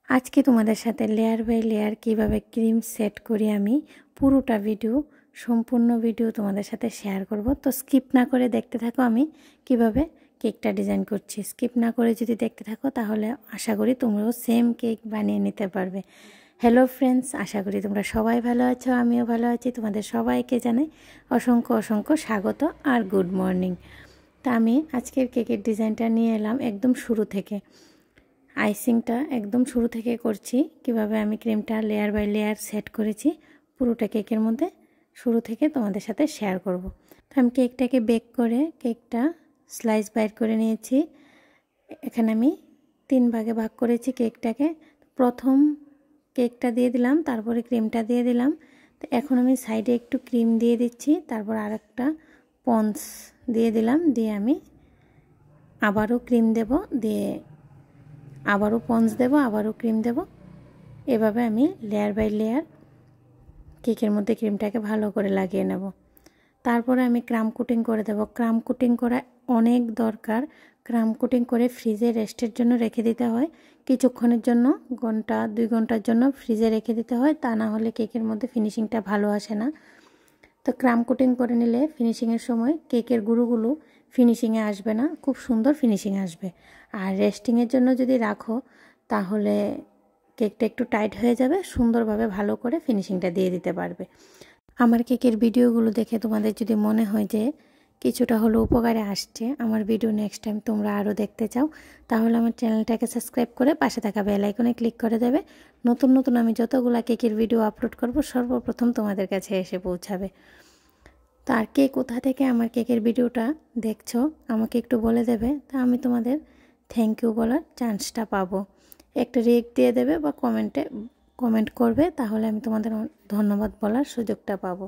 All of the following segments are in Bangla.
আজকে তোমাদের সাথে লেয়ার বাই লেয়ার কিভাবে ক্রিম সেট করি আমি পুরোটা ভিডিও সম্পূর্ণ ভিডিও তোমাদের সাথে শেয়ার করব। তো স্কিপ না করে দেখতে থাকো আমি কিভাবে কেকটা ডিজাইন করছি। স্কিপ না করে যদি দেখতে থাকো তাহলে আশা করি তোমরাও সেম কেক বানিয়ে নিতে পারবে। হ্যালো ফ্রেন্ডস, আশা করি তোমরা সবাই ভালো আছো, আমিও ভালো আছি। তোমাদের সবাইকে জানাই অসংখ্য অসংখ্য স্বাগত আর গুড মর্নিং। তা আমি আজকের কেকের ডিজাইনটা নিয়ে এলাম একদম শুরু থেকে। আইসিংটা একদম শুরু থেকে করছি, কিভাবে আমি ক্রিমটা লেয়ার বাই লেয়ার সেট করেছি পুরোটা কেকের মধ্যে শুরু থেকে তোমাদের সাথে শেয়ার করব। তো আমি কেকটাকে বেক করে কেকটা স্লাইস বাইর করে নিয়েছি। এখানে আমি 3 ভাগে ভাগ করেছি কেকটাকে। প্রথম কেকটা দিয়ে দিলাম, তারপরে ক্রিমটা দিয়ে দিলাম। তো এখন আমি সাইডে একটু ক্রিম দিয়ে দিচ্ছি, তারপর আরেকটা পন্স দিয়ে দিলাম, দিয়ে আমি আবারও ক্রিম দেব, দিয়ে আবারও পন্স দেব, আবারও ক্রিম দেব। এভাবে আমি লেয়ার বাই লেয়ার কেকের মধ্যে ক্রিমটাকে ভালো করে লাগিয়ে নেব। তারপরে আমি ক্রাম কোটিং করে দেব। ক্রাম কোটিং করা অনেক দরকার। ক্রাম কোটিং করে ফ্রিজে রেস্টের জন্য রেখে দিতে হয়, কিছুক্ষণের জন্য, 1-2 ঘন্টার জন্য ফ্রিজে রেখে দিতে হয়, তা না হলে কেকের মধ্যে ফিনিশিংটা ভালো আসে না। তো ক্রাম কোটিং করে নিলে ফিনিশিংয়ের সময় কেকের গুঁড়োগুলো ফিনিশিংয়ে আসবে না, খুব সুন্দর ফিনিশিং আসবে। আর রেস্টিংয়ের জন্য যদি রাখো তাহলে কেকটা একটু টাইট হয়ে যাবে, সুন্দরভাবে ভালো করে ফিনিশিংটা দিয়ে দিতে পারবে। আমার কেকের ভিডিওগুলো দেখে তোমাদের যদি মনে হয় যে কিছুটা হলো উপকারে আসছে, আমার ভিডিও নেক্সট টাইম তোমরা আরও দেখতে চাও, তাহলে আমার চ্যানেলটাকে সাবস্ক্রাইব করে পাশে থাকা বেল আইকনে ক্লিক করে দেবে। নতুন নতুন আমি যতগুলো কেকের ভিডিও আপলোড করব সর্বপ্রথম তোমাদের কাছে এসে পৌঁছাবে। তো আর কে কোথা থেকে আমার কেকের ভিডিওটা দেখছো আমাকে একটু বলে দেবে, তা আমি তোমাদের থ্যাংক ইউ বলার চান্সটা পাবো। একটা রিয়েক্ট দিয়ে দেবে বা কমেন্ট করবে, তাহলে আমি তোমাদের ধন্যবাদ বলার সুযোগটা পাবো।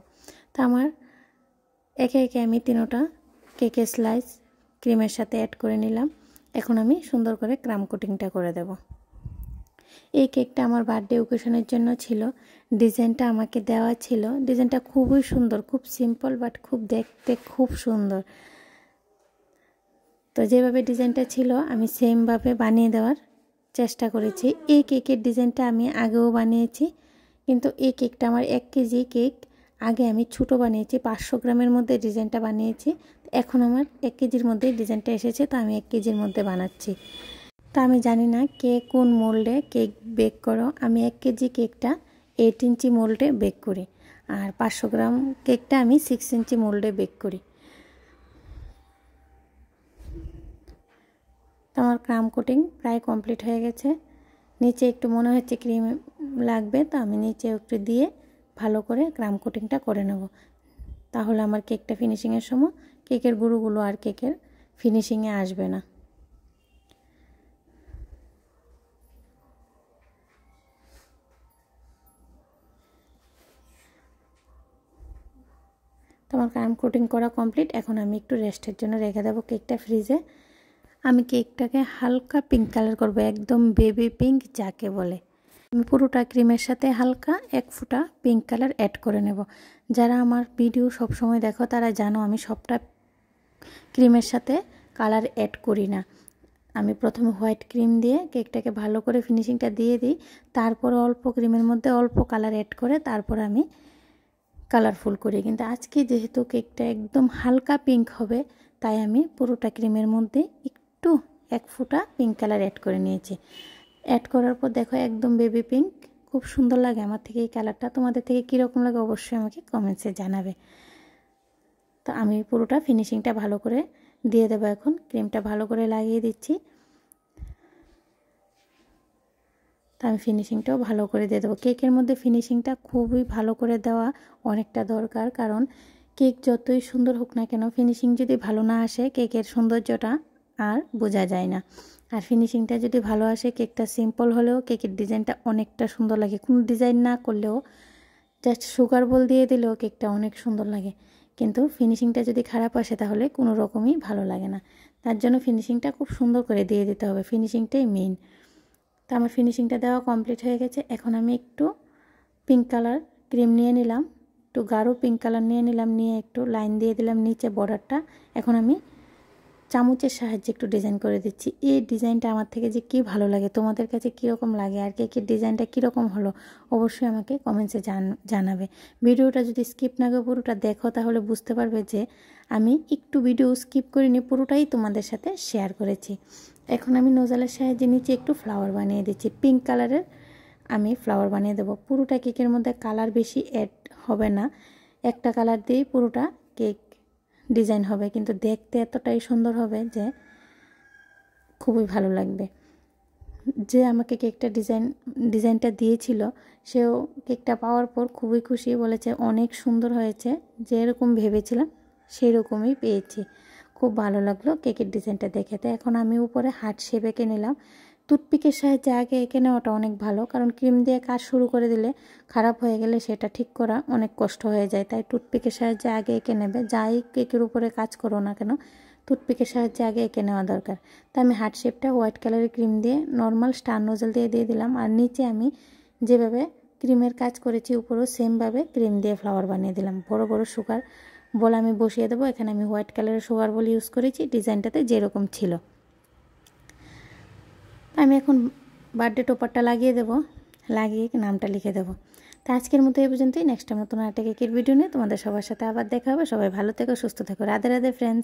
তা আমার একে একে আমি 3টা কেকের স্লাইস ক্রিমের সাথে অ্যাড করে নিলাম। এখন আমি সুন্দর করে ক্রাম কোটিংটা করে দেব। এই কেকটা আমার বার্থডে অকেশনের জন্য ছিল। ডিজাইনটা আমাকে দেওয়া ছিল। ডিজাইনটা খুবই সুন্দর, খুব সিম্পল বাট খুব দেখতে খুব সুন্দর। তো যেভাবে ডিজাইনটা ছিল আমি সেমভাবে বানিয়ে দেওয়ার চেষ্টা করেছি। এই কেকের ডিজাইনটা আমি আগেও বানিয়েছি, কিন্তু এই কেকটা আমার 1 কেজি কেক। আগে আমি ছোটো বানিয়েছি, 500 গ্রামের মধ্যে ডিজাইনটা বানিয়েছি। এখন আমার 1 কেজির মধ্যে ডিজাইনটা এসেছে, তো আমি 1 কেজির মধ্যে বানাচ্ছি। তা আমি জানি না কে কোন মোল্ডে কেক বেক করো। আমি 1 কেজি কেকটা 8 ইঞ্চি মোল্ডে বেক করি, আর 500 গ্রাম কেকটা আমি 6 ইঞ্চি মোল্ডে বেক করি। তো আমার ক্রাম কোটিং প্রায় কমপ্লিট হয়ে গেছে। নিচে একটু মনে হচ্ছে ক্রিম লাগবে, তো আমি নিচে একটু দিয়ে ভালো করে ক্রাম কোটিংটা করে নেব। তাহলে আমার কেকটা ফিনিশিংয়ের সময় কেকের গুঁড়োগুলো আর কেকের ফিনিশিংয়ে আসবে না। তো আমার ক্রাম কোটিং করা কমপ্লিট। এখন আমি একটু রেস্টের জন্য রেখে দেবো কেকটা ফ্রিজে। আমি কেকটাকে হালকা পিঙ্ক কালার করব, একদম বেবি পিঙ্ক যাকে বলে। আমি পুরোটা ক্রিমের সাথে হালকা 1 ফোঁটা পিঙ্ক কালার অ্যাড করে নেব। যারা আমার ভিডিও সব সময় দেখো তারা জানো আমি সবটা ক্রিমের সাথে কালার অ্যাড করি না। আমি প্রথমে হোয়াইট ক্রিম দিয়ে কেকটাকে ভালো করে ফিনিশিংটা দিয়ে দিই, তারপর অল্প ক্রিমের মধ্যে অল্প কালার অ্যাড করে তারপর আমি কালারফুল করি। কিন্তু আজকে যেহেতু কেকটা একদম হালকা পিঙ্ক হবে, তাই আমি পুরোটা ক্রিমের মধ্যে একটু 1 ফোঁটা পিঙ্ক কালার অ্যাড করে নিয়েছি। অ্যাড করার পর দেখো একদম বেবি পিঙ্ক, খুব সুন্দর লাগে আমার থেকে এই কালারটা। তোমাদের থেকে কীরকম লাগে অবশ্যই আমাকে কমেন্টসে জানাবে। তো আমি পুরোটা ফিনিশিংটা ভালো করে দিয়ে দেবো। এখন ক্রিমটা ভালো করে লাগিয়ে দিচ্ছি। তো আমি ফিনিশিংটাও ভালো করে দিয়ে দেবো। কেকের মধ্যে ফিনিশিংটা খুবই ভালো করে দেওয়া অনেকটা দরকার, কারণ কেক যতই সুন্দর হোক না কেন ফিনিশিং যদি ভালো না আসে কেকের সৌন্দর্যটা আর বোঝা যায় না। আর ফিনিশিংটা যদি ভালো আসে কেকটা সিম্পল হলেও কেকের ডিজাইনটা অনেকটা সুন্দর লাগে। কোনো ডিজাইন না করলেও জাস্ট সুগার বল দিয়ে দিলেও কেকটা অনেক সুন্দর লাগে, কিন্তু ফিনিশিংটা যদি খারাপ আসে তাহলে কোনো রকমই ভালো লাগে না। তার জন্য ফিনিশিংটা খুব সুন্দর করে দিয়ে দিতে হবে, ফিনিশিংটাই মেইন। তো আমার ফিনিশিংটা দেওয়া কমপ্লিট হয়ে গেছে। এখন আমি একটু পিঙ্ক কালার ক্রিম নিয়ে নিলাম, একটু গাঢ় পিঙ্ক কালার নিয়ে নিলাম, নিয়ে একটু লাইন দিয়ে দিলাম নিচে বর্ডারটা। এখন আমি চামচের সাহায্যে একটু ডিজাইন করে দিচ্ছি। এই ডিজাইনটা আমার থেকে যে কী ভালো লাগে, তোমাদের কাছে কীরকম লাগে আর কেকের ডিজাইনটা কীরকম হলো অবশ্যই আমাকে কমেন্টসে জানাবে। ভিডিওটা যদি স্কিপ না করে পুরোটা দেখো তাহলে বুঝতে পারবে যে আমি একটু ভিডিও স্কিপ করিনি, পুরোটাই তোমাদের সাথে শেয়ার করেছি। এখন আমি নোজালের সাহায্যে নিচে একটু ফ্লাওয়ার বানিয়ে দিচ্ছি। পিঙ্ক কালারের আমি ফ্লাওয়ার বানিয়ে দেবো। পুরোটা কেকের মধ্যে কালার বেশি অ্যাড হবে না, একটা কালার দিয়েই পুরোটা কেক ডিজাইন হবে, কিন্তু দেখতে এতটাই সুন্দর হবে যে খুবই ভালো লাগবে। যে আমাকে কেকটা ডিজাইনটা দিয়েছিল সেও কেকটা পাওয়ার পর খুবই খুশি, বলেছে অনেক সুন্দর হয়েছে, যেরকম ভেবেছিলাম সেই রকমই পেয়েছি। খুব ভালো লাগলো কেকের ডিজাইনটা দেখে। তো এখন আমি উপরে হার্ট শেপ এঁকে নিলাম। টুথপিকের সাহায্যে আগে এঁকে নেওয়াটা অনেক ভালো, কারণ ক্রিম দিয়ে কাজ শুরু করে দিলে খারাপ হয়ে গেলে সেটা ঠিক করা অনেক কষ্ট হয়ে যায়। তাই টুথপিকের সাহায্যে আগে এঁকে নেবে, যাই কেকের উপরে কাজ করো না কেন টুথপিকের সাহায্যে আগে এঁকে নেওয়া দরকার। তাই আমি হার্ট শেপটা হোয়াইট কালারের ক্রিম দিয়ে নর্মাল স্টার নোজেল দিয়ে দিলাম। আর নিচে আমি যেভাবে ক্রিমের কাজ করেছি উপরেও সেমভাবে ক্রিম দিয়ে ফ্লাওয়ার বানিয়ে দিলাম। বড় বড় সুগার বল আমি বসিয়ে দেবো। এখানে আমি হোয়াইট কালারের সুগার বল ইউজ করেছি, ডিজাইনটাতে যেরকম ছিল। আমি এখন বার্থডে টপারটা লাগিয়ে দেবো, লাগিয়ে নামটা লিখে দেবো। তো আজকের মতো এই পর্যন্তই। নেক্সট টাইম নতুন একটা কেকের ভিডিও নিয়ে তোমাদের সবার সাথে আবার দেখা হবে। সবাই ভালো থেকো, সুস্থ থেকো। রাধে রাধে ফ্রেন্ডস।